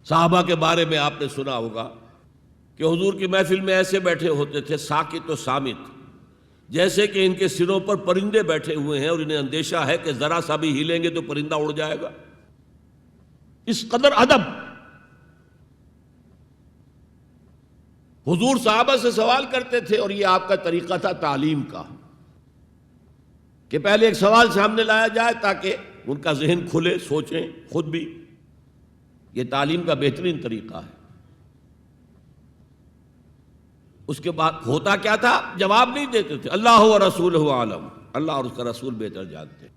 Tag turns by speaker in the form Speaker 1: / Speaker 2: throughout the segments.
Speaker 1: صحابہ کے بارے میں آپ نے سنا ہوگا کہ حضور کی محفل میں ایسے بیٹھے ہوتے تھے ساکت و صامت، جیسے کہ ان کے سروں پر پرندے بیٹھے ہوئے ہیں اور انہیں اندیشہ ہے کہ ذرا سا بھی ہلیں گے تو پرندہ اڑ جائے گا، اس قدر ادب۔ حضور صحابہ سے سوال کرتے تھے، اور یہ آپ کا طریقہ تھا تعلیم کا، کہ پہلے ایک سوال سامنے لایا جائے تاکہ ان کا ذہن کھلے، سوچیں خود بھی۔ یہ تعلیم کا بہترین طریقہ ہے۔ اس کے بعد ہوتا کیا تھا؟ جواب نہیں دیتے تھے، اللہ و رسولہ عالم، اللہ اور اس کا رسول بہتر جانتے۔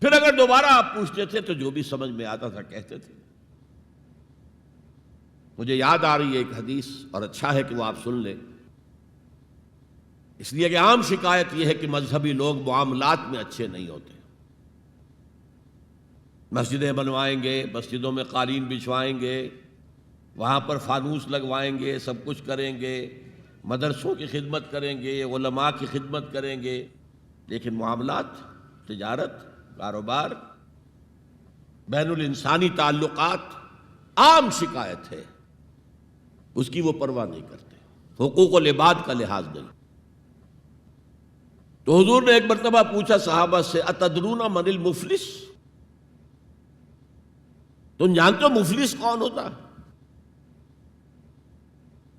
Speaker 1: پھر اگر دوبارہ آپ پوچھتے تھے تو جو بھی سمجھ میں آتا تھا کہتے تھے۔ مجھے یاد آ رہی ہے ایک حدیث، اور اچھا ہے کہ وہ آپ سن لیں، اس لیے کہ عام شکایت یہ ہے کہ مذہبی لوگ معاملات میں اچھے نہیں ہوتے۔ مسجدیں بنوائیں گے، مسجدوں میں قالین بچھوائیں گے، وہاں پر فانوس لگوائیں گے، سب کچھ کریں گے، مدرسوں کی خدمت کریں گے، علماء کی خدمت کریں گے، لیکن معاملات، تجارت، کاروبار، بین الانسانی تعلقات، عام شکایت ہے، اس کی وہ پرواہ نہیں کرتے، حقوق العباد کا لحاظ نہیں۔ تو حضور نے ایک مرتبہ پوچھا صحابہ سے، اتدرون من المفلس؟ تم جانتے ہو مفلس کون ہوتا؟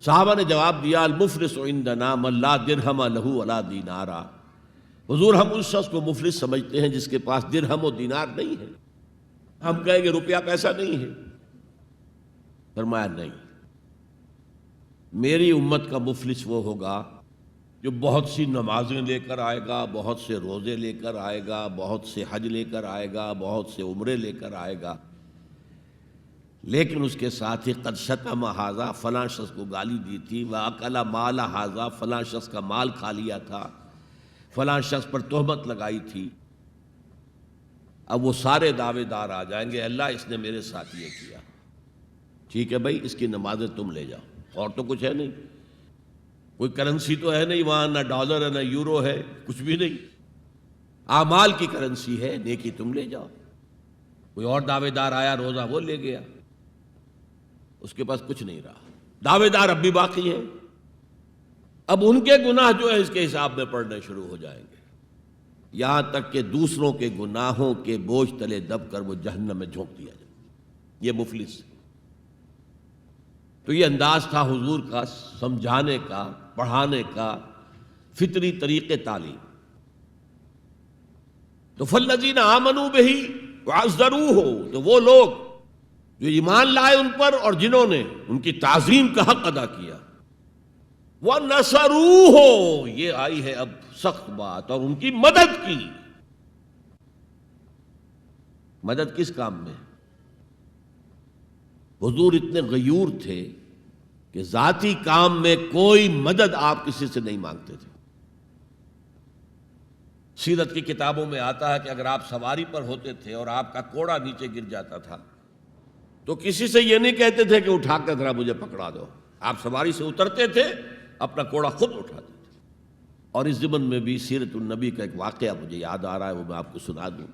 Speaker 1: صحابہ نے جواب دیا، المفلس عندنا من لا درہم لہ ولا دینارا۔ حضور ہم اس شخص کو مفلس سمجھتے ہیں جس کے پاس درہم و دینار نہیں ہے۔ ہم کہیں گے روپیہ پیسہ نہیں ہے، فرمایا نہیں، میری امت کا مفلس وہ ہوگا جو بہت سی نمازیں لے کر آئے گا، بہت سے روزے لے کر آئے گا، بہت سے حج لے کر آئے گا، بہت سے عمرے لے کر آئے گا، لیکن اس کے ساتھ ہی قد شتم ھذا، فلاں شخص کو گالی دی تھی، وَأَكَلَ مَالَ ھذا، فلاں شخص کا مال کھا لیا تھا، فلاں شخص پر تہمت لگائی تھی۔ اب وہ سارے دعوے دار آ جائیں گے، اللہ اس نے میرے ساتھ یہ کیا، ٹھیک ہے بھائی اس کی نمازیں تم لے جاؤ، اور تو کچھ ہے نہیں، کوئی کرنسی تو ہے نہیں وہاں، نہ ڈالر ہے نہ یورو ہے، کچھ بھی نہیں، اعمال کی کرنسی ہے، نیکی تم لے جاؤ۔ کوئی اور دعوے دار آیا، روزہ وہ لے گیا، اس کے پاس کچھ نہیں رہا، دعوے دار اب بھی باقی ہیں۔ اب ان کے گناہ جو ہے اس کے حساب میں پڑنے شروع ہو جائیں گے، یہاں تک کہ دوسروں کے گناہوں کے بوجھ تلے دب کر وہ جہنم میں جھونک دیا جائے۔ یہ مفلس۔ تو یہ انداز تھا حضور کا سمجھانے کا، پڑھانے کا، فطری طریقے تعلیم۔ تو فالذین آمنوا بہ وعزروہ، تو وہ لوگ جو ایمان لائے ان پر اور جنہوں نے ان کی تعظیم کا حق ادا کیا، وَنَصَرُوهُ، یہ آئی ہے اب سخت بات، اور ان کی مدد کی۔ مدد کس کام میں؟ حضور اتنے غیور تھے کہ ذاتی کام میں کوئی مدد آپ کسی سے نہیں مانگتے تھے۔ سیرت کی کتابوں میں آتا ہے کہ اگر آپ سواری پر ہوتے تھے اور آپ کا کوڑا نیچے گر جاتا تھا تو کسی سے یہ نہیں کہتے تھے کہ اٹھا کر ذرا مجھے پکڑا دو، آپ سواری سے اترتے تھے، اپنا کوڑا خود اٹھاتے تھے۔ اور اس ضمن میں بھی سیرت النبی کا ایک واقعہ مجھے یاد آ رہا ہے، وہ میں آپ کو سنا دوں۔